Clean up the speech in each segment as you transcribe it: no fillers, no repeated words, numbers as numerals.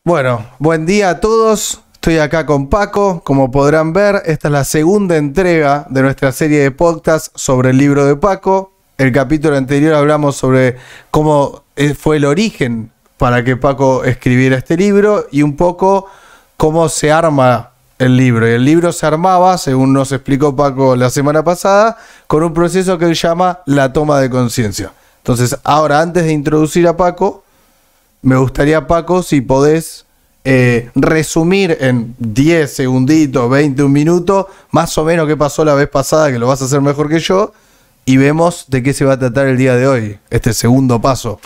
Bueno, buen día a todos. Estoy acá con Paco. Como podrán ver, esta es la segunda entrega de nuestra serie de podcasts sobre el libro de Paco. El capítulo anterior hablamos sobre cómo fue el origen para que Paco escribiera este libro y un poco cómo se arma el libro. Y el libro se armaba, según nos explicó Paco la semana pasada, con un proceso que él llama la toma de conciencia. Entonces, ahora, antes de introducir a Paco, me gustaría, Paco, si podés resumir en 10 segunditos, 20, un minuto, más o menos qué pasó la vez pasada, que lo vas a hacer mejor que yo, y vemos de qué se va a tratar el día de hoy, este segundo paso.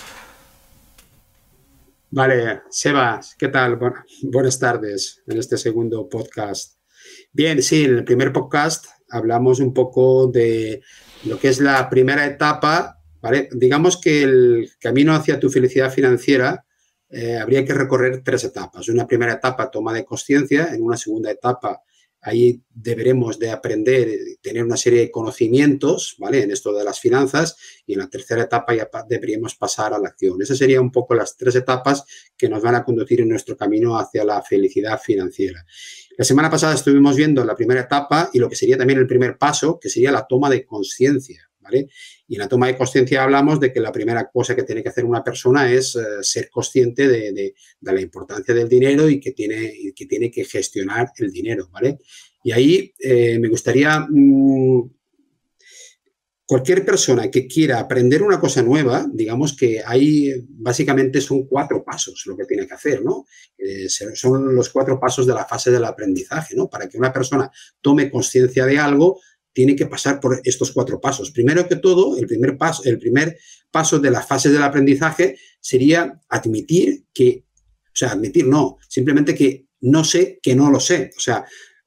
Vale, Sebas, ¿qué tal? Buenas tardes en este segundo podcast. Bien, sí, en el primer podcast hablamos un poco de lo que es la primera etapa, ¿vale? Digamos que el camino hacia tu felicidad financiera habría que recorrer 3 etapas. Una primera etapa, toma de conciencia. En una segunda etapa, ahí deberemos de aprender, tener una serie de conocimientos, ¿vale? En esto de las finanzas. Y en la tercera etapa ya deberíamos pasar a la acción. Esas serían un poco las 3 etapas que nos van a conducir en nuestro camino hacia la felicidad financiera. La semana pasada estuvimos viendo la primera etapa y lo que sería también el primer paso, que sería la toma de conciencia, ¿vale? Y en la toma de conciencia hablamos de que la primera cosa que tiene que hacer una persona es ser consciente de la importancia del dinero y que tiene que gestionar el dinero, ¿vale? Y ahí me gustaría, cualquier persona que quiera aprender una cosa nueva, digamos que ahí básicamente son 4 pasos lo que tiene que hacer, ¿no? Son los 4 pasos de la fase del aprendizaje, ¿no? Para que una persona tome conciencia de algo, tiene que pasar por estos 4 pasos. Primero que todo, el primer paso de la fase del aprendizaje sería admitir que, o sea, admitir no, simplemente que no sé que no lo sé. O sea,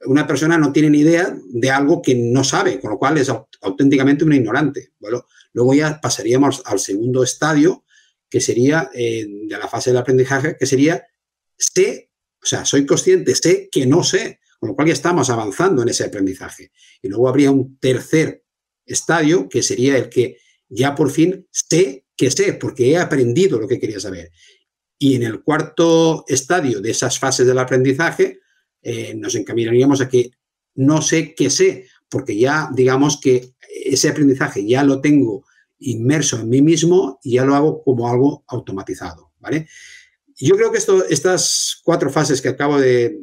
una persona no tiene ni idea de algo que no sabe, con lo cual es auténticamente un ignorante. Bueno, luego ya pasaríamos al segundo estadio, que sería de la fase del aprendizaje, que sería sé, o sea, soy consciente, sé que no sé. Con lo cual ya estamos avanzando en ese aprendizaje. Y luego habría un tercer estadio, que sería el que ya por fin sé que sé, porque he aprendido lo que quería saber. Y en el cuarto estadio de esas fases del aprendizaje, nos encaminaríamos a que no sé qué sé, porque ya digamos que ese aprendizaje ya lo tengo inmerso en mí mismo y ya lo hago como algo automatizado, ¿vale? Yo creo que estas 4 fases que acabo de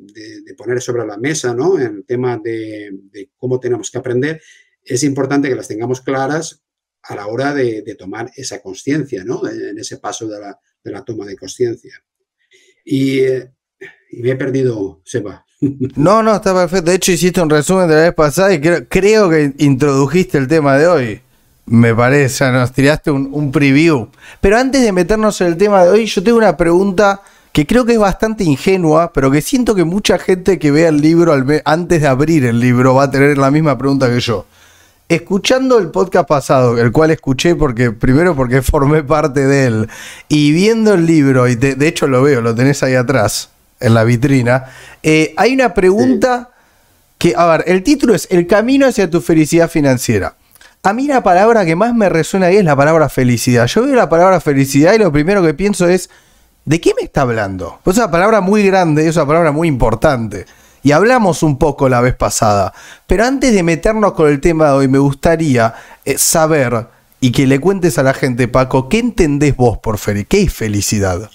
poner sobre la mesa, ¿no? En el tema de cómo tenemos que aprender, es importante que las tengamos claras a la hora de tomar esa conciencia, ¿no? En ese paso de la toma de conciencia. Y me he perdido, Seba. No, está perfecto. De hecho, hiciste un resumen de la vez pasada y creo que introdujiste el tema de hoy. Me parece, nos tiraste un preview. Pero antes de meternos en el tema de hoy, yo tengo una pregunta que creo que es bastante ingenua, pero que siento que mucha gente que vea el libro antes de abrir el libro va a tener la misma pregunta que yo. Escuchando el podcast pasado, el cual escuché primero porque formé parte de él, y viendo el libro, y de hecho lo veo, lo tenés ahí atrás, en la vitrina, hay una pregunta que, a ver, el título es El camino hacia tu felicidad financiera. A mí la palabra que más me resuena ahí es la palabra felicidad. Yo veo la palabra felicidad y lo primero que pienso es, ¿de qué me está hablando? Pues es una palabra muy grande, es una palabra muy importante. Y hablamos un poco la vez pasada. Pero antes de meternos con el tema de hoy, me gustaría saber y que le cuentes a la gente, Paco, ¿qué entendés vos por felicidad? ¿Qué es felicidad?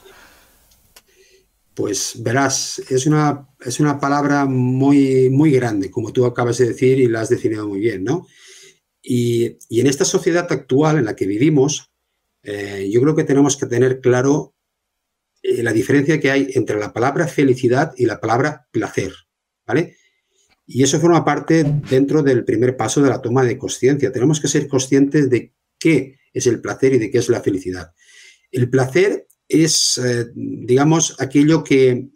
Pues verás, es una palabra muy, muy grande, como tú acabas de decir y la has definido muy bien, ¿no? Y en esta sociedad actual en la que vivimos, yo creo que tenemos que tener claro la diferencia que hay entre la palabra felicidad y la palabra placer, ¿vale? Y eso forma parte dentro del primer paso de la toma de conciencia. Tenemos que ser conscientes de qué es el placer y de qué es la felicidad. El placer es, digamos, aquello que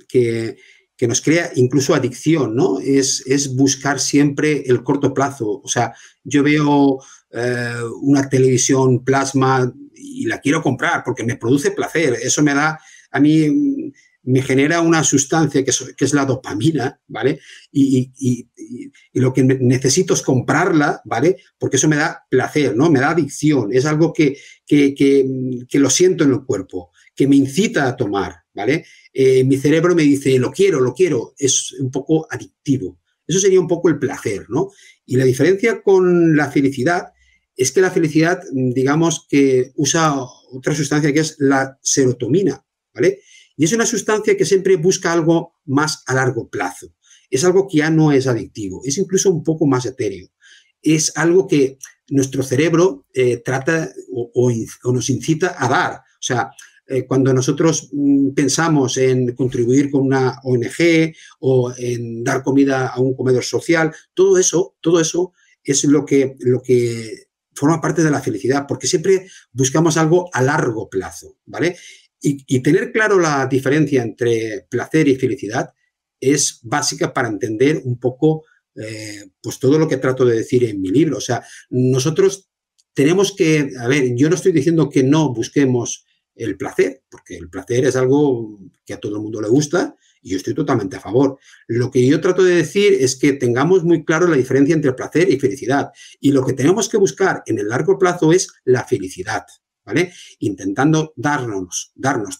nos crea incluso adicción, ¿no? Es buscar siempre el corto plazo. O sea, yo veo una televisión plasma y la quiero comprar porque me produce placer. Eso me da, a mí me genera una sustancia que es la dopamina, ¿vale? Y lo que necesito es comprarla, ¿vale? Porque eso me da placer, ¿no? Me da adicción. Es algo que lo siento en el cuerpo, que me incita a tomar, ¿vale? Mi cerebro me dice, lo quiero, es un poco adictivo. Eso sería un poco el placer, ¿no? Y la diferencia con la felicidad es que la felicidad, digamos que usa otra sustancia que es la serotonina, ¿vale? Y es una sustancia que siempre busca algo más a largo plazo. Es algo que ya no es adictivo, es incluso un poco más etéreo. Es algo que nuestro cerebro trata o nos incita a dar. O sea, cuando nosotros pensamos en contribuir con una ONG o en dar comida a un comedor social, todo eso es lo que forma parte de la felicidad, porque siempre buscamos algo a largo plazo, ¿vale? Y tener claro la diferencia entre placer y felicidad es básica para entender un poco pues todo lo que trato de decir en mi libro. O sea, nosotros tenemos que, a ver, yo no estoy diciendo que no busquemos el placer, porque el placer es algo que a todo el mundo le gusta y yo estoy totalmente a favor. Lo que yo trato de decir es que tengamos muy claro la diferencia entre placer y felicidad. Y lo que tenemos que buscar en el largo plazo es la felicidad, ¿vale? Intentando darnos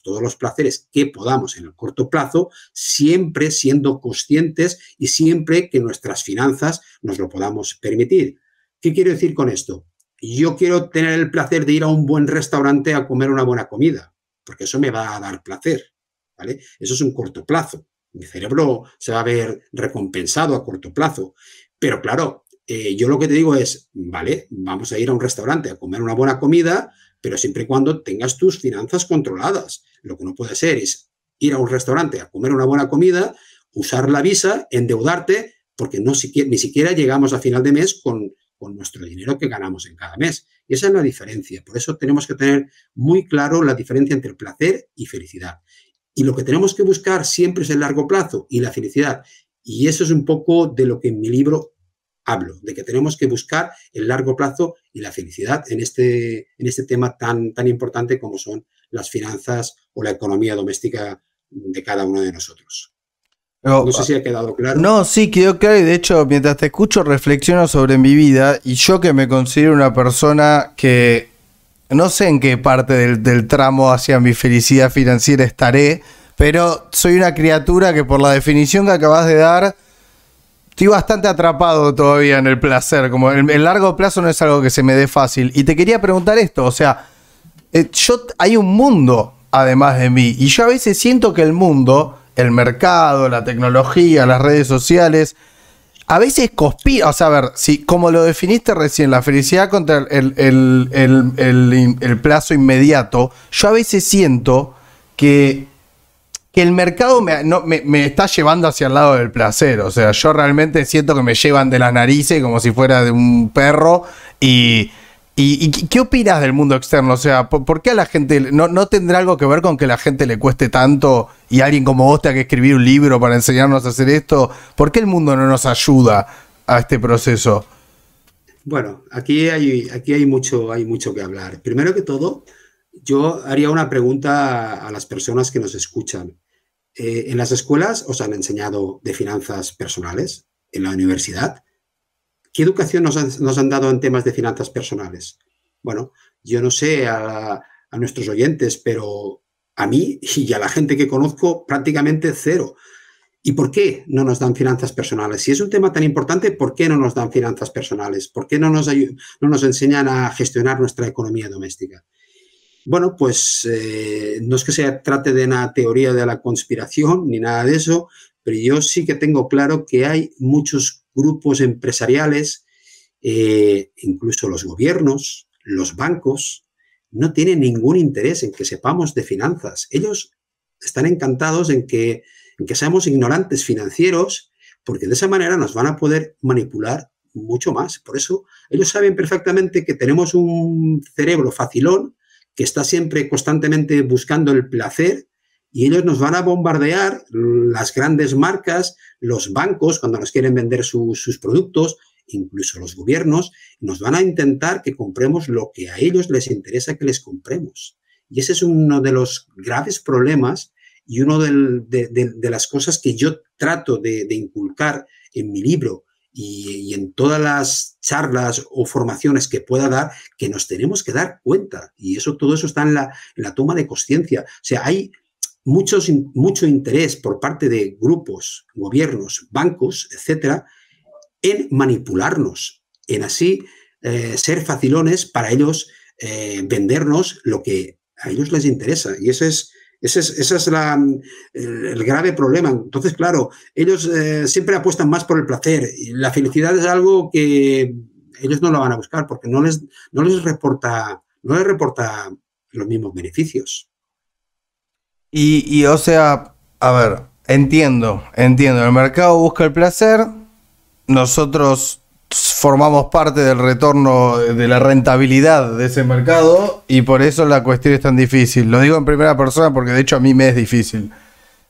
todos los placeres que podamos en el corto plazo, siempre siendo conscientes y siempre que nuestras finanzas nos lo podamos permitir. ¿Qué quiero decir con esto? Yo quiero tener el placer de ir a un buen restaurante a comer una buena comida, porque eso me va a dar placer, ¿vale? Eso es un corto plazo. Mi cerebro se va a ver recompensado a corto plazo. Pero claro, yo lo que te digo es, vale, vamos a ir a un restaurante a comer una buena comida, pero siempre y cuando tengas tus finanzas controladas. Lo que no puede ser es ir a un restaurante a comer una buena comida, usar la visa, endeudarte, porque ni siquiera llegamos a final de mes con nuestro dinero que ganamos en cada mes. Y esa es la diferencia. Por eso tenemos que tener muy claro la diferencia entre placer y felicidad. Y lo que tenemos que buscar siempre es el largo plazo y la felicidad. Y eso es un poco de lo que en mi libro hablo, de que tenemos que buscar el largo plazo y la felicidad en este tema tan importante como son las finanzas o la economía doméstica de cada uno de nosotros. No sé si ha quedado claro. No, sí, quedó claro y de hecho mientras te escucho reflexiono sobre mi vida y yo que me considero una persona que no sé en qué parte del tramo hacia mi felicidad financiera estaré, pero soy una criatura que por la definición que acabas de dar estoy bastante atrapado todavía en el placer, como el largo plazo no es algo que se me dé fácil. Y te quería preguntar esto, o sea, hay un mundo además de mí y yo a veces siento que el mundo, el mercado, la tecnología, las redes sociales, a veces conspira, o sea, a ver, si como lo definiste recién, la felicidad contra el plazo inmediato, yo a veces siento que el mercado me está llevando hacia el lado del placer, o sea, yo realmente siento que me llevan de las narices como si fuera de un perro y ¿qué opinas del mundo externo? O sea, ¿por qué a la gente no tendrá algo que ver con que a la gente le cueste tanto y alguien como vos tenga que escribir un libro para enseñarnos a hacer esto? ¿Por qué el mundo no nos ayuda a este proceso? Bueno, aquí hay mucho que hablar. Primero que todo, yo haría una pregunta a las personas que nos escuchan. ¿En las escuelas os han enseñado de finanzas personales? ¿En la universidad? ¿Qué educación nos han dado en temas de finanzas personales? Bueno, yo no sé a nuestros oyentes, pero a mí y a la gente que conozco prácticamente cero. ¿Y por qué no nos dan finanzas personales? Si es un tema tan importante, ¿por qué no nos dan finanzas personales? ¿Por qué no nos enseñan a gestionar nuestra economía doméstica? Bueno, pues no es que se trate de una teoría de la conspiración ni nada de eso, pero yo sí que tengo claro que hay muchos grupos empresariales, incluso los gobiernos, los bancos, no tienen ningún interés en que sepamos de finanzas. Ellos están encantados en que seamos ignorantes financieros, porque de esa manera nos van a poder manipular mucho más. Por eso ellos saben perfectamente que tenemos un cerebro facilón que está siempre constantemente buscando el placer y ellos nos van a bombardear, las grandes marcas, los bancos, cuando nos quieren vender sus productos, incluso los gobiernos, nos van a intentar que compremos lo que a ellos les interesa que les compremos. Y ese es uno de los graves problemas y una de las cosas que yo trato de inculcar en mi libro y en todas las charlas o formaciones que pueda dar, que nos tenemos que dar cuenta. Y todo eso está en la toma de conciencia. O sea, hay mucho interés por parte de grupos, gobiernos, bancos, etcétera, en manipularnos, en así ser facilones para ellos vendernos lo que a ellos les interesa. Y ese es el grave problema. Entonces, claro, ellos siempre apuestan más por el placer. Y la felicidad es algo que ellos no lo van a buscar porque no les reporta los mismos beneficios. O sea, a ver, entiendo. El mercado busca el placer, nosotros formamos parte del retorno de la rentabilidad de ese mercado y por eso la cuestión es tan difícil. Lo digo en primera persona porque de hecho a mí me es difícil.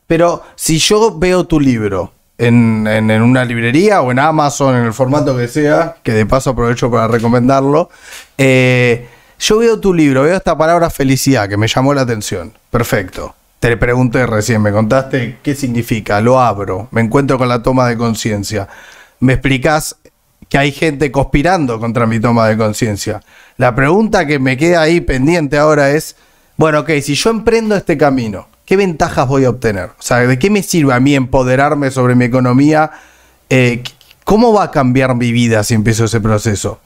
Pero si yo veo tu libro en una librería o en Amazon, en el formato que sea, que de paso aprovecho para recomendarlo, yo veo tu libro, veo esta palabra felicidad que me llamó la atención. Perfecto. Te pregunté recién, me contaste qué significa, lo abro, me encuentro con la toma de conciencia. Me explicás que hay gente conspirando contra mi toma de conciencia. La pregunta que me queda ahí pendiente ahora es, bueno, ok, si yo emprendo este camino, ¿qué ventajas voy a obtener? O sea, ¿de qué me sirve a mí empoderarme sobre mi economía? ¿Cómo va a cambiar mi vida si empiezo ese proceso?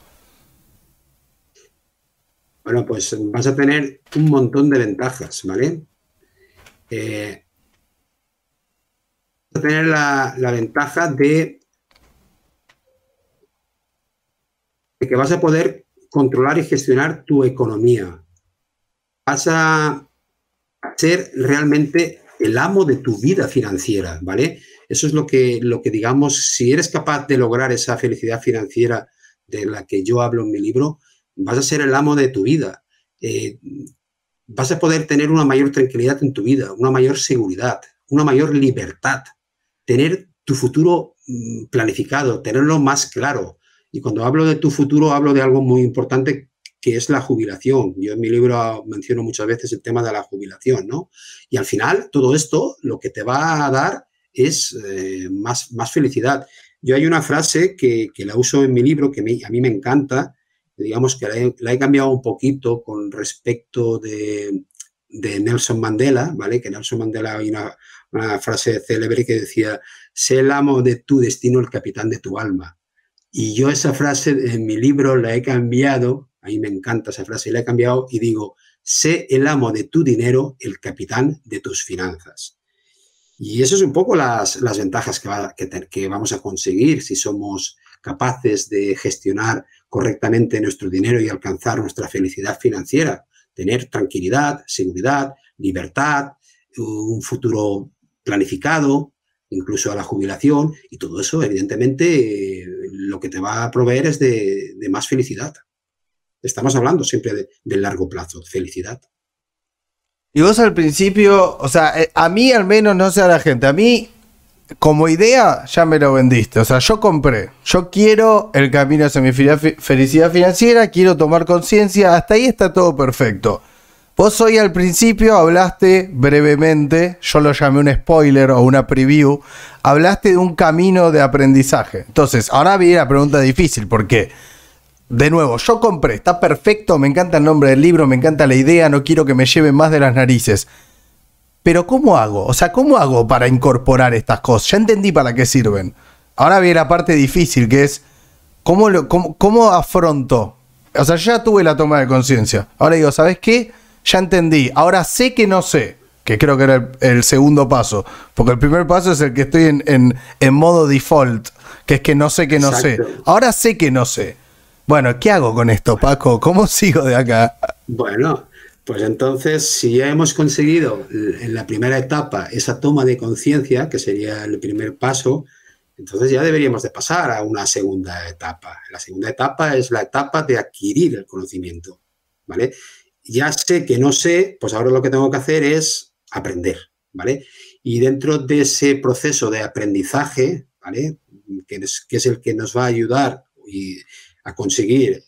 Bueno, pues vas a tener un montón de ventajas, ¿vale? Vas a tener la ventaja de que vas a poder controlar y gestionar tu economía. Vas a ser realmente el amo de tu vida financiera, ¿vale? Eso es lo que digamos, si eres capaz de lograr esa felicidad financiera de la que yo hablo en mi libro, vas a ser el amo de tu vida. Vas a poder tener una mayor tranquilidad en tu vida, una mayor seguridad, una mayor libertad, tener tu futuro planificado, tenerlo más claro. Y cuando hablo de tu futuro, hablo de algo muy importante que es la jubilación. Yo en mi libro menciono muchas veces el tema de la jubilación, ¿no? Y al final, todo esto lo que te va a dar es más felicidad. Yo hay una frase que la uso en mi libro que a mí me encanta, digamos que la he cambiado un poquito con respecto de Nelson Mandela, ¿vale? Que Nelson Mandela hay una frase célebre que decía, sé el amo de tu destino, el capitán de tu alma. Y yo esa frase en mi libro la he cambiado, a mí me encanta esa frase, la he cambiado y digo, sé el amo de tu dinero, el capitán de tus finanzas. Y eso es un poco las ventajas que vamos a conseguir si somos capaces de gestionar correctamente nuestro dinero y alcanzar nuestra felicidad financiera. Tener tranquilidad, seguridad, libertad, un futuro planificado, incluso a la jubilación, y todo eso, evidentemente, lo que te va a proveer es de más felicidad. Estamos hablando siempre del largo plazo, de felicidad. Y vos al principio, o sea, a mí al menos, no sé a la gente, a mí como idea ya me lo vendiste, o sea, yo compré, yo quiero el camino hacia mi felicidad financiera, quiero tomar conciencia, hasta ahí está todo perfecto. Vos hoy al principio hablaste brevemente, yo lo llamé un spoiler o una preview, hablaste de un camino de aprendizaje. Entonces, ahora viene la pregunta difícil, porque, de nuevo, yo compré, está perfecto, me encanta el nombre del libro, me encanta la idea, no quiero que me lleven más de las narices. Pero ¿cómo hago? O sea, ¿cómo hago para incorporar estas cosas? Ya entendí para qué sirven. Ahora viene la parte difícil, que es, ¿cómo afronto? O sea, yo ya tuve la toma de conciencia. Ahora digo, ¿sabes qué? Ya entendí, ahora sé que no sé, que creo que era el segundo paso, porque el primer paso es el que estoy en modo default, que es que no sé que no sé. Ahora sé que no sé. Bueno, ¿qué hago con esto, Paco? ¿Cómo sigo de acá? Bueno, pues entonces, si ya hemos conseguido en la primera etapa esa toma de conciencia, que sería el primer paso, entonces ya deberíamos de pasar a una segunda etapa. La segunda etapa es la etapa de adquirir el conocimiento, ¿vale? Ya sé que no sé, pues ahora lo que tengo que hacer es aprender, ¿vale? Y dentro de ese proceso de aprendizaje, ¿vale? Que es el que nos va a ayudar a conseguir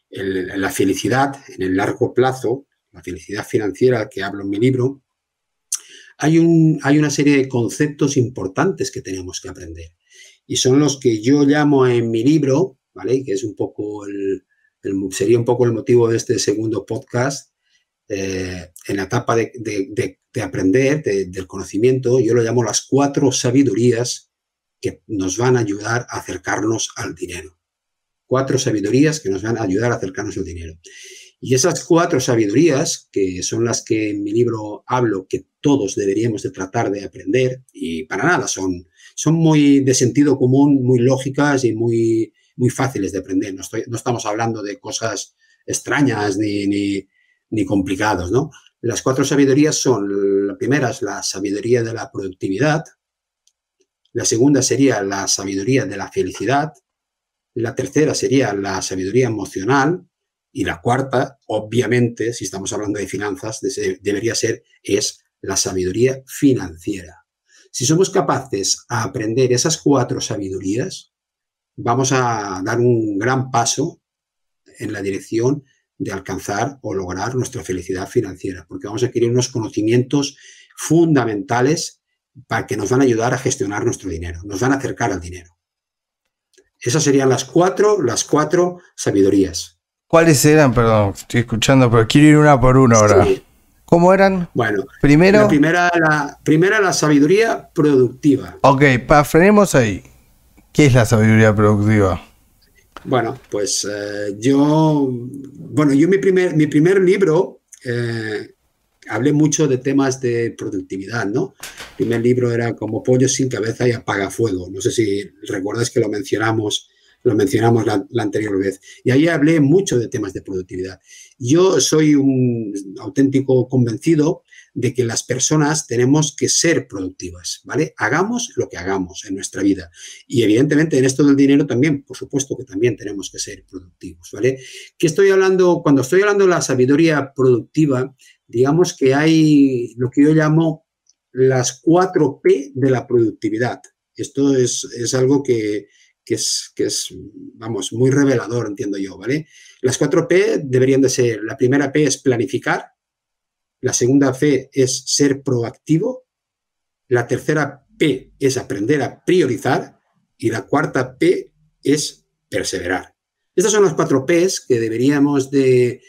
la felicidad en el largo plazo, la felicidad financiera que hablo en mi libro, hay una serie de conceptos importantes que tenemos que aprender. y son los que yo llamo en mi libro, ¿vale? Que es un poco sería un poco el motivo de este segundo podcast, en la etapa de aprender, del conocimiento, yo lo llamo las 4 sabidurías que nos van a ayudar a acercarnos al dinero. 4 sabidurías que nos van a ayudar a acercarnos al dinero. Y esas 4 sabidurías, que son las que en mi libro hablo, que todos deberíamos de tratar de aprender, y para nada son muy de sentido común, muy lógicas y muy fáciles de aprender. No estamos hablando de cosas extrañas ni complicados, ¿no? Las 4 sabidurías son, la primera es la sabiduría de la productividad, la segunda sería la sabiduría de la felicidad, la tercera sería la sabiduría emocional y la cuarta, obviamente, si estamos hablando de finanzas, es la sabiduría financiera. Si somos capaces de aprender esas 4 sabidurías, vamos a dar un gran paso en la dirección de alcanzar o lograr nuestra felicidad financiera, porque vamos a adquirir unos conocimientos fundamentales para que nos van a ayudar a gestionar nuestro dinero, nos van a acercar al dinero. Esas serían las cuatro sabidurías. ¿Cuáles eran? Perdón, estoy escuchando, pero quiero ir una por una ahora. Sí. ¿Cómo eran? Bueno, primero, la primera, la sabiduría productiva. Ok, frenemos ahí. ¿Qué es la sabiduría productiva? Bueno, pues mi primer libro hablé mucho de temas de productividad, ¿no? El primer libro era Como pollo sin cabeza y apagafuego. No sé si recuerdas que lo mencionamos la anterior vez. Y ahí hablé mucho de temas de productividad. Yo soy un auténtico convencido de que las personas tenemos que ser productivas, ¿vale? Hagamos lo que hagamos en nuestra vida. Y evidentemente en esto del dinero también, por supuesto que también tenemos que ser productivos, ¿vale? Cuando estoy hablando de la sabiduría productiva, digamos que hay lo que yo llamo las 4 P de la productividad. Esto es algo que es, vamos, muy revelador, entiendo yo, ¿vale? Las 4 P deberían de ser, la primera P es planificar, la segunda P es ser proactivo, la tercera P es aprender a priorizar y la cuarta P es perseverar. Estas son las 4 Ps que deberíamos de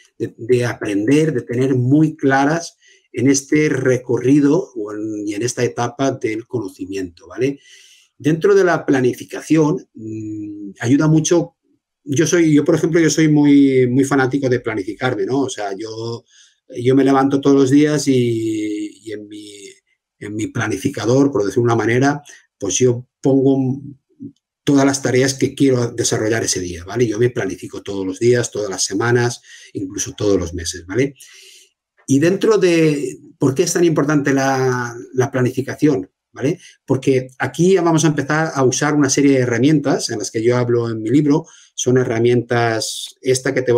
aprender, de tener muy claras en este recorrido y en esta etapa del conocimiento, ¿vale? Dentro de la planificación ayuda mucho. Yo, por ejemplo, soy muy fanático de planificarme, ¿no? O sea, yo me levanto todos los días y en mi planificador, por decirlo de una manera, pues yo pongo todas las tareas que quiero desarrollar ese día, ¿vale? Yo me planifico todos los días, todas las semanas, incluso todos los meses, ¿vale? Y dentro de por qué es tan importante la planificación, ¿vale? Porque aquí ya vamos a empezar a usar una serie de herramientas en las que yo hablo en mi libro. Son herramientas, esta que te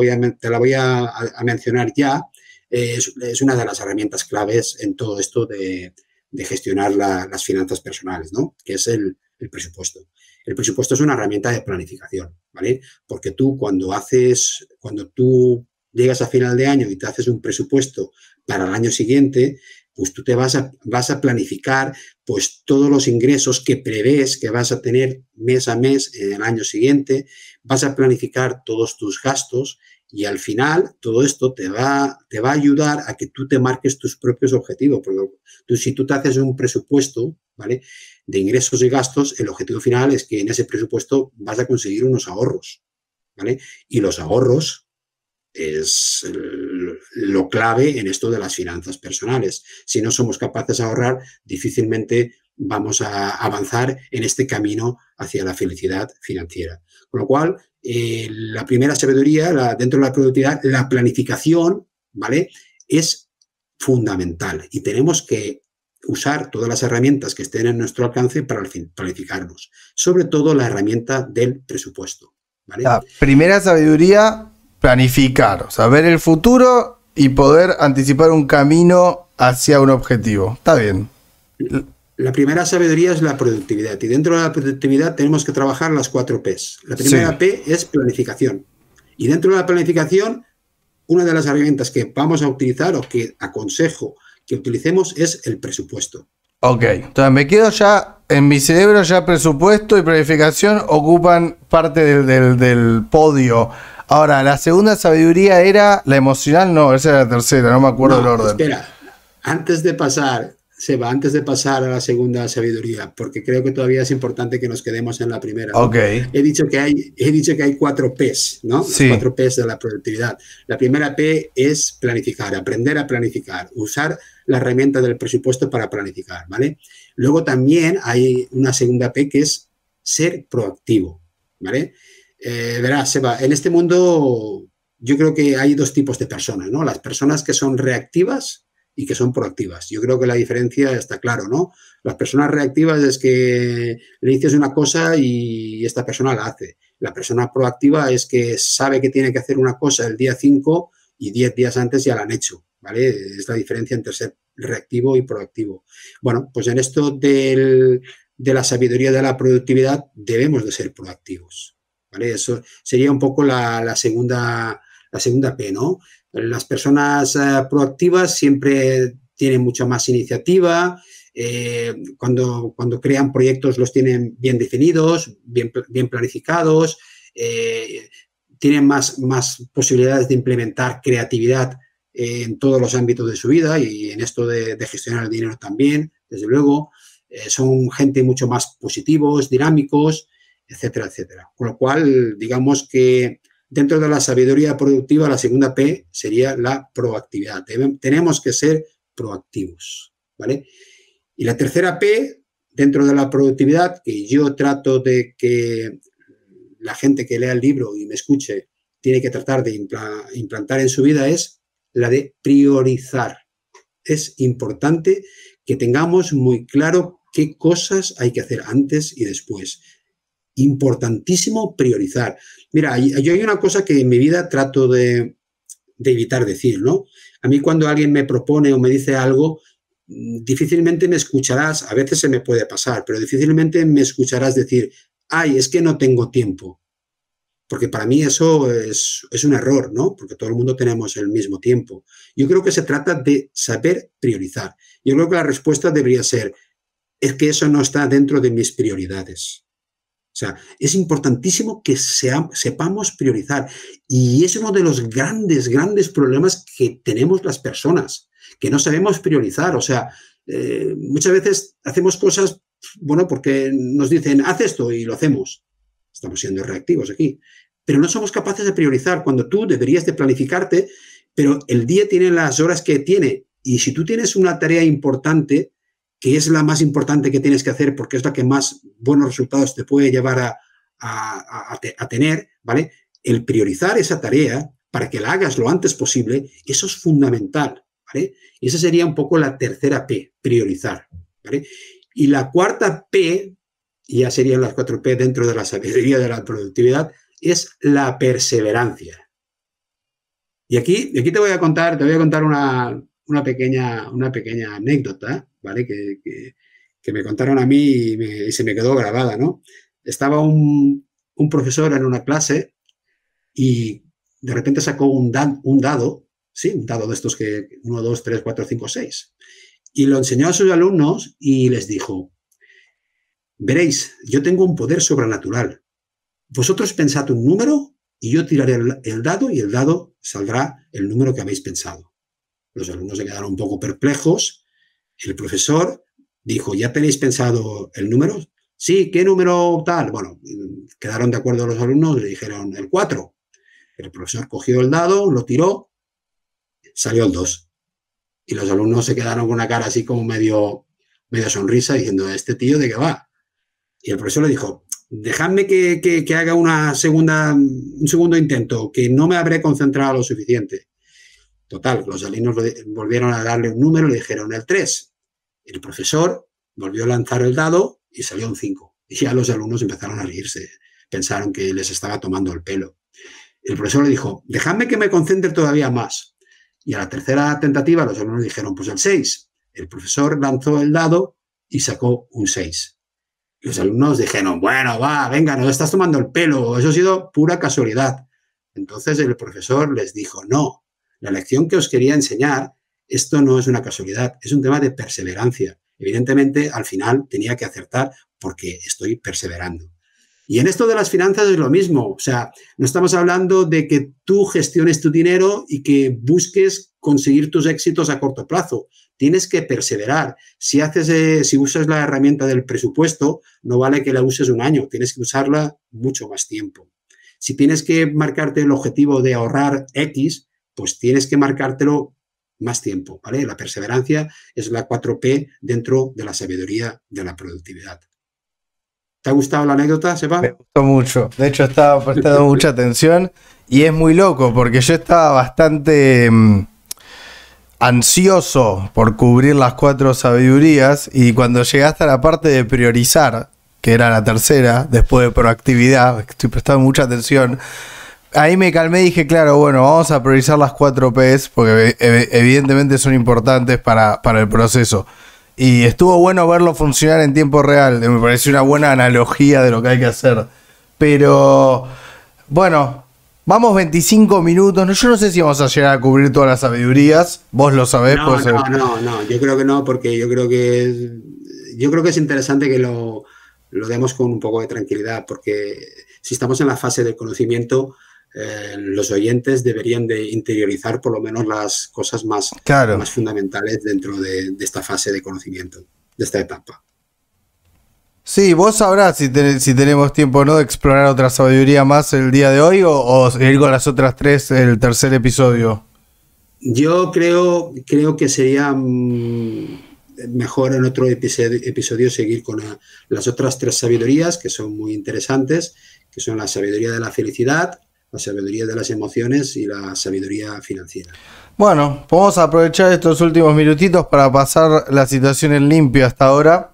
la voy a mencionar ya, es una de las herramientas claves en todo esto de gestionar las finanzas personales, ¿no? Que es el presupuesto. El presupuesto es una herramienta de planificación, ¿vale? Porque cuando tú llegas a final de año y te haces un presupuesto para el año siguiente, pues tú te vas a planificar pues todos los ingresos que prevés que vas a tener mes a mes en el año siguiente, vas a planificar todos tus gastos y al final todo esto te va a ayudar a que tú te marques tus propios objetivos. Porque si tú te haces un presupuesto, ¿vale?, de ingresos y gastos, el objetivo final es que en ese presupuesto vas a conseguir unos ahorros, ¿vale? Y los ahorros es lo clave en esto de las finanzas personales. Si no somos capaces de ahorrar, difícilmente vamos a avanzar en este camino hacia la felicidad financiera. Con lo cual, la primera sabiduría, dentro de la productividad, la planificación, ¿vale?, es fundamental y tenemos que usar todas las herramientas que estén en nuestro alcance para planificarnos, sobre todo la herramienta del presupuesto, ¿vale? La primera sabiduría, planificar, o sea, ver el futuro y poder anticipar un camino hacia un objetivo. Está bien. La primera sabiduría es la productividad y dentro de la productividad tenemos que trabajar las 4 Ps. La primera P es planificación y dentro de la planificación una de las herramientas que vamos a utilizar o que aconsejo que utilicemos es el presupuesto. Ok, entonces me quedo ya en mi cerebro ya presupuesto y planificación ocupan parte del podio. Ahora, la segunda sabiduría era la emocional, no, esa era la tercera, no me acuerdo el orden. Espera, antes de pasar, Seba, antes de pasar a la segunda sabiduría, porque creo que todavía es importante que nos quedemos en la primera, ¿no? Ok. He dicho que hay 4 P's, ¿no? Sí. Las 4 P's de la productividad. La primera P es planificar, aprender a planificar, usar la herramienta del presupuesto para planificar, ¿vale? Luego también hay una segunda P que es ser proactivo, ¿vale? Verás, Seba, en este mundo yo creo que hay 2 tipos de personas, ¿no? Las personas que son reactivas y que son proactivas. Yo creo que la diferencia está claro, ¿no? Las personas reactivas es que le dices una cosa y esta persona la hace. La persona proactiva es que sabe que tiene que hacer una cosa el día 5 y 10 días antes ya la han hecho, ¿vale? Es la diferencia entre ser reactivo y proactivo. Bueno, pues en esto de la sabiduría de la productividad debemos de ser proactivos, ¿vale? Eso sería un poco la segunda P, ¿no? Las personas proactivas siempre tienen mucha más iniciativa, cuando crean proyectos los tienen bien definidos, bien planificados, tienen más posibilidades de implementar creatividad en todos los ámbitos de su vida y en esto de gestionar el dinero también, desde luego. Son gente mucho más positivos, dinámicos, etcétera, etcétera. Con lo cual, digamos que dentro de la sabiduría productiva, la segunda P sería la proactividad. Tenemos que ser proactivos, ¿vale? Y la tercera P, dentro de la productividad, que yo trato de que la gente que lea el libro y me escuche tiene que tratar de implantar en su vida, es la de priorizar. Es importante que tengamos muy claro qué cosas hay que hacer antes y después. Importantísimo priorizar. Mira, yo hay una cosa que en mi vida trato de evitar decir, ¿no? A mí cuando alguien me propone o me dice algo, difícilmente me escucharás, a veces se me puede pasar, pero difícilmente me escucharás decir, ay, es que no tengo tiempo. Porque para mí eso es un error, ¿no? Porque todo el mundo tenemos el mismo tiempo. Yo creo que se trata de saber priorizar. Yo creo que la respuesta debería ser, es que eso no está dentro de mis prioridades. O sea, es importantísimo que sepamos priorizar. Y es uno de los grandes problemas que tenemos las personas, que no sabemos priorizar. O sea, muchas veces hacemos cosas, bueno, porque nos dicen, haz esto y lo hacemos. Estamos siendo reactivos aquí. Pero no somos capaces de priorizar cuando tú deberías de planificarte, pero el día tiene las horas que tiene. Y si tú tienes una tarea importante, que es la más importante que tienes que hacer porque es la que más buenos resultados te puede llevar a tener, ¿vale? El priorizar esa tarea para que la hagas lo antes posible, eso es fundamental, ¿vale? Y esa sería un poco la tercera P, priorizar, ¿vale? Y la cuarta P, y ya serían las 4 P dentro de la sabiduría de la productividad, es la perseverancia. Y aquí te voy a contar una pequeña anécdota, ¿vale? Que me contaron a mí y se me quedó grabada, ¿no? Estaba un profesor en una clase y de repente sacó un dado, ¿sí? Un dado de estos que 1, 2, 3, 4, 5, 6. Y lo enseñó a sus alumnos y les dijo, veréis, yo tengo un poder sobrenatural. Vosotros pensad un número y yo tiraré el dado y el dado saldrá el número que habéis pensado. Los alumnos se quedaron un poco perplejos. El profesor dijo, ¿ya tenéis pensado el número? Sí, ¿qué número tal? Bueno, quedaron de acuerdo los alumnos, le dijeron el 4. El profesor cogió el dado, lo tiró, salió el 2. Y los alumnos se quedaron con una cara así como medio sonrisa diciendo, ¿este tío de qué va? Y el profesor le dijo, dejadme que haga un segundo intento, que no me habré concentrado lo suficiente. Total, los alumnos volvieron a darle un número y le dijeron el 3. El profesor volvió a lanzar el dado y salió un 5. Y ya los alumnos empezaron a reírse. Pensaron que les estaba tomando el pelo. El profesor le dijo, dejadme que me concentre todavía más. Y a la tercera tentativa los alumnos dijeron, pues el 6. El profesor lanzó el dado y sacó un 6. Los alumnos dijeron, bueno, va, venga, nos estás tomando el pelo. Eso ha sido pura casualidad. Entonces el profesor les dijo, no. La lección que os quería enseñar, esto no es una casualidad, es un tema de perseverancia. Evidentemente, al final tenía que acertar porque estoy perseverando. Y en esto de las finanzas es lo mismo. O sea, no estamos hablando de que tú gestiones tu dinero y que busques conseguir tus éxitos a corto plazo. Tienes que perseverar. Si usas la herramienta del presupuesto, no vale que la uses un año, tienes que usarla mucho más tiempo. Si tienes que marcarte el objetivo de ahorrar X, pues tienes que marcártelo más tiempo, ¿vale? La perseverancia es la 4P dentro de la sabiduría de la productividad. ¿Te ha gustado la anécdota, Seba? Me gustó mucho. De hecho, estaba prestando mucha atención y es muy loco porque yo estaba bastante ansioso por cubrir las 4 sabidurías y cuando llegaste a la parte de priorizar, que era la tercera, después de proactividad, estoy prestando mucha atención, ahí me calmé y dije, claro, bueno, vamos a priorizar las 4 P's porque evidentemente son importantes para el proceso. Y estuvo bueno verlo funcionar en tiempo real. Me pareció una buena analogía de lo que hay que hacer. Pero, bueno, vamos 25 minutos. Yo no sé si vamos a llegar a cubrir todas las sabidurías. Vos lo sabés. No, yo creo que no, porque yo creo que es interesante que lo demos con un poco de tranquilidad, porque si estamos en la fase del conocimiento, los oyentes deberían de interiorizar por lo menos las cosas más fundamentales dentro de esta fase de conocimiento, de esta etapa. Sí, vos sabrás si tenemos tiempo o no de explorar otra sabiduría más el día de hoy o ir con las otras 3 el tercer episodio. Yo creo que sería mejor en otro episodio seguir con las otras 3 sabidurías que son muy interesantes, que son la sabiduría de la felicidad, la sabiduría de las emociones y la sabiduría financiera. Bueno, vamos a aprovechar estos últimos minutitos para pasar la situación en limpio hasta ahora.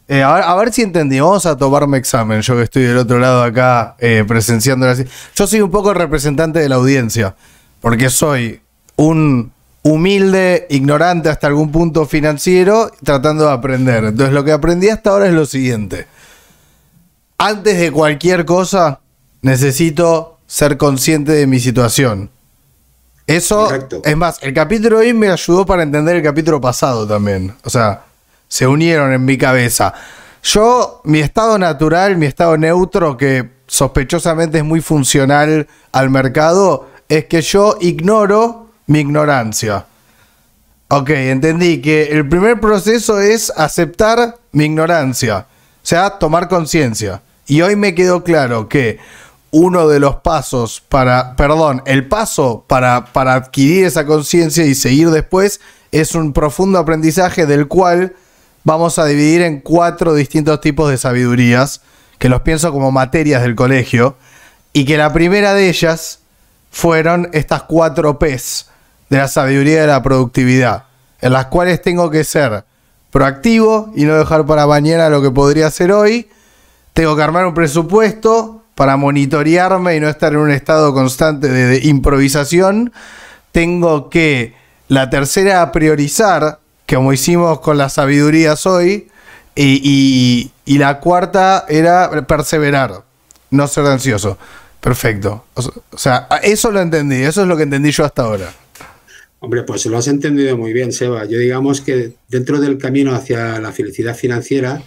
A ver si entendí. Vamos a tomarme examen, yo que estoy del otro lado acá presenciando. Yo soy un poco el representante de la audiencia, porque soy un humilde, ignorante hasta algún punto financiero, tratando de aprender. Entonces lo que aprendí hasta ahora es lo siguiente. Antes de cualquier cosa, necesito ser consciente de mi situación. Eso, correcto. Es más, el capítulo de hoy me ayudó para entender el capítulo pasado también. O sea, se unieron en mi cabeza. Mi estado natural, mi estado neutro, que sospechosamente es muy funcional al mercado, es que yo ignoro mi ignorancia. Ok, entendí que el primer proceso es aceptar mi ignorancia. O sea, tomar conciencia. Y hoy me quedó claro que uno de los pasos el paso para adquirir esa conciencia y seguir después es un profundo aprendizaje del cual vamos a dividir en 4 distintos tipos de sabidurías, que los pienso como materias del colegio, y que la primera de ellas fueron estas 4 P's de la sabiduría de la productividad, en las cuales tengo que ser proactivo y no dejar para mañana lo que podría hacer hoy. Tengo que armar un presupuesto para monitorearme y no estar en un estado constante de improvisación. Tengo que, la tercera, priorizar, como hicimos con las sabidurías hoy, y la cuarta era perseverar, no ser ansioso. Perfecto. O sea, eso lo entendí, eso es lo que entendí yo hasta ahora. Hombre, pues lo has entendido muy bien, Seba. Yo digamos que dentro del camino hacia la felicidad financiera,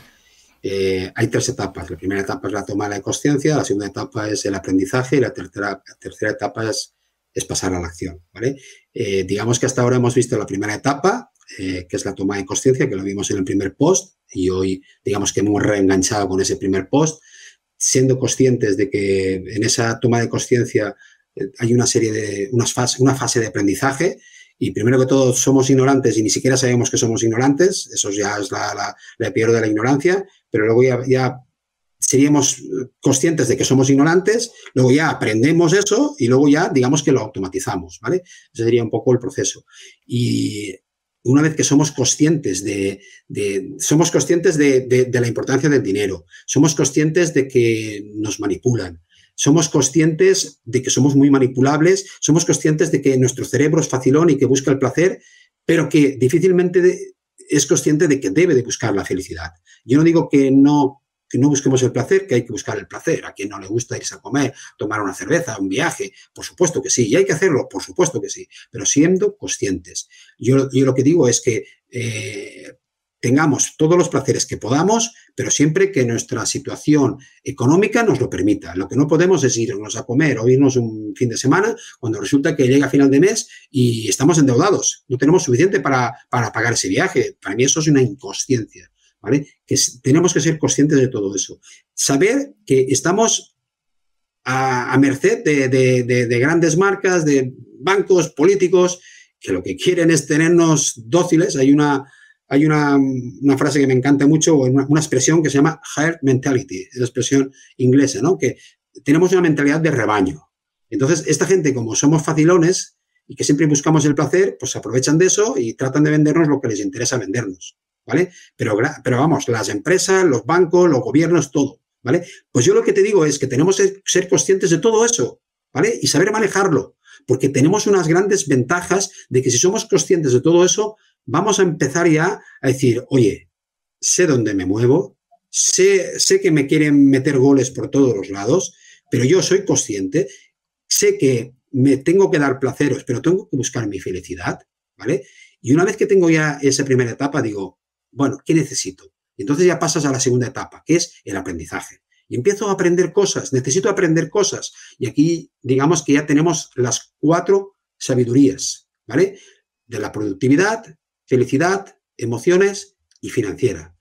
hay 3 etapas. La primera etapa es la toma de conciencia, la segunda etapa es el aprendizaje y la tercera etapa es pasar a la acción, ¿vale? Digamos que hasta ahora hemos visto la primera etapa, que es la toma de conciencia, que lo vimos en el primer post, y hoy digamos que hemos reenganchado con ese primer post, siendo conscientes de que en esa toma de conciencia hay una fase de aprendizaje. Y primero que todo somos ignorantes y ni siquiera sabemos que somos ignorantes, eso ya es la peor de la ignorancia, pero luego ya seríamos conscientes de que somos ignorantes, luego ya aprendemos eso y luego ya digamos que lo automatizamos, ¿vale? Ese sería un poco el proceso. Y una vez que somos conscientes de la importancia del dinero, somos conscientes de que nos manipulan, somos conscientes de que somos muy manipulables, somos conscientes de que nuestro cerebro es facilón y que busca el placer, pero que difícilmente es consciente de que debe de buscar la felicidad. Yo no digo que no busquemos el placer, que hay que buscar el placer. A quien no le gusta irse a comer, tomar una cerveza, un viaje, por supuesto que sí. Y hay que hacerlo, por supuesto que sí, pero siendo conscientes. Yo lo que digo es que tengamos todos los placeres que podamos, pero siempre que nuestra situación económica nos lo permita. Lo que no podemos es irnos a comer o irnos un fin de semana cuando resulta que llega a final de mes y estamos endeudados. No tenemos suficiente para pagar ese viaje. Para mí eso es una inconsciencia, ¿vale? Tenemos que ser conscientes de todo eso. Saber que estamos a merced de grandes marcas, de bancos, políticos, que lo que quieren es tenernos dóciles. Hay una frase que me encanta mucho, una expresión que se llama herd mentality, es la expresión inglesa, ¿no? Que tenemos una mentalidad de rebaño. Entonces, esta gente, como somos facilones y que siempre buscamos el placer, pues aprovechan de eso y tratan de vendernos lo que les interesa vendernos, ¿vale? Pero vamos, las empresas, los bancos, los gobiernos, todo, ¿vale? Pues yo lo que te digo es que tenemos que ser conscientes de todo eso, ¿vale? Y saber manejarlo, porque tenemos unas grandes ventajas de que si somos conscientes de todo eso, vamos a empezar ya a decir, oye, sé dónde me muevo, sé que me quieren meter goles por todos los lados, pero yo soy consciente, sé que me tengo que dar placeres, pero tengo que buscar mi felicidad, ¿vale? Y una vez que tengo ya esa primera etapa, digo, bueno, ¿qué necesito? Y entonces ya pasas a la segunda etapa, que es el aprendizaje. Y empiezo a aprender cosas, necesito aprender cosas. Y aquí, digamos que ya tenemos las 4 sabidurías, ¿vale? De la productividad, felicidad, emociones y financiera.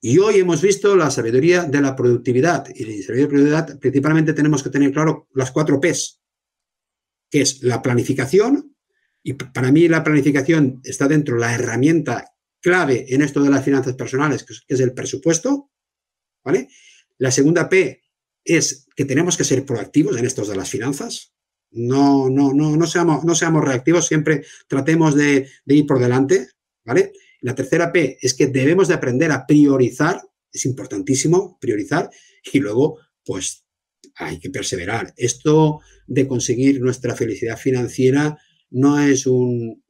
Y hoy hemos visto la sabiduría de la productividad. Y la sabiduría de la productividad principalmente tenemos que tener claro las 4 P's, que es la planificación. Y para mí la planificación está dentro de la herramienta clave en esto de las finanzas personales, que es el presupuesto, ¿vale? La segunda P es que tenemos que ser proactivos en estos de las finanzas. No seamos reactivos, siempre tratemos de ir por delante, ¿vale? La tercera P es que debemos de aprender a priorizar, es importantísimo priorizar, y luego, pues, hay que perseverar. Esto de conseguir nuestra felicidad financiera no es un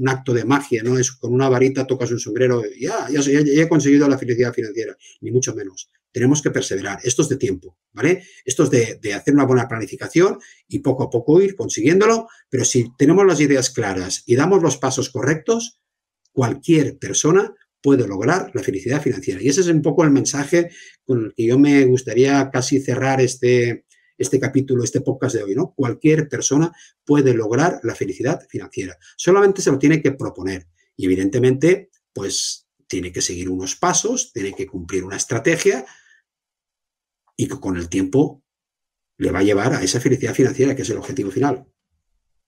acto de magia, no es con una varita tocas un sombrero y ya he conseguido la felicidad financiera, ni mucho menos. Tenemos que perseverar. Esto es de tiempo, ¿vale? Esto es de hacer una buena planificación y poco a poco ir consiguiéndolo, pero si tenemos las ideas claras y damos los pasos correctos, cualquier persona puede lograr la felicidad financiera. Y ese es un poco el mensaje con el que yo me gustaría casi cerrar este capítulo, este podcast de hoy, ¿no? Cualquier persona puede lograr la felicidad financiera. Solamente se lo tiene que proponer y evidentemente, pues tiene que seguir unos pasos, tiene que cumplir una estrategia y que con el tiempo le va a llevar a esa felicidad financiera, que es el objetivo final.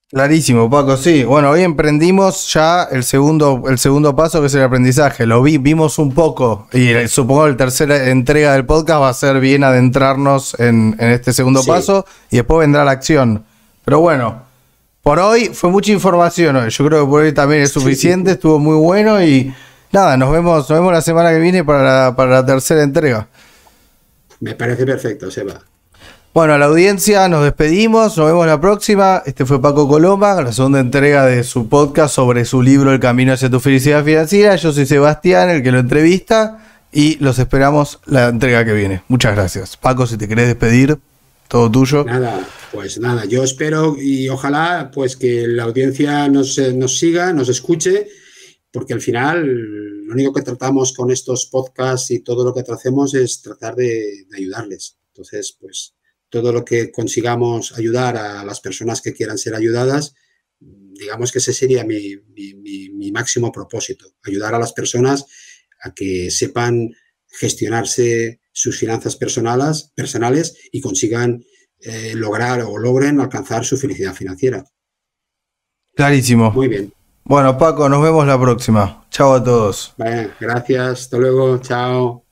Clarísimo, Paco, sí. Bueno, hoy emprendimos ya el segundo paso, que es el aprendizaje. Vimos un poco, y supongo que la tercera entrega del podcast va a ser bien adentrarnos en este segundo paso, y después vendrá la acción. Pero bueno, por hoy fue mucha información hoy. Yo creo que por hoy también es suficiente, estuvo muy bueno y nada, nos vemos la semana que viene para la tercera entrega. Me parece perfecto, Seba. Bueno, a la audiencia nos despedimos, nos vemos la próxima. Este fue Paco Coloma, la segunda entrega de su podcast sobre su libro El Camino hacia tu felicidad financiera. Yo soy Sebastián, el que lo entrevista, y los esperamos la entrega que viene. Muchas gracias. Paco, si te querés despedir, todo tuyo. Pues nada, yo espero y ojalá pues que la audiencia nos siga, nos escuche, porque al final lo único que tratamos con estos podcasts y todo lo que hacemos es tratar de ayudarles. Entonces, pues todo lo que consigamos ayudar a las personas que quieran ser ayudadas, digamos que ese sería mi máximo propósito, ayudar a las personas a que sepan gestionarse sus finanzas personales y consigan logren alcanzar su felicidad financiera. Clarísimo. Muy bien. Bueno, Paco, nos vemos la próxima. Chao a todos. Gracias, hasta luego, chao.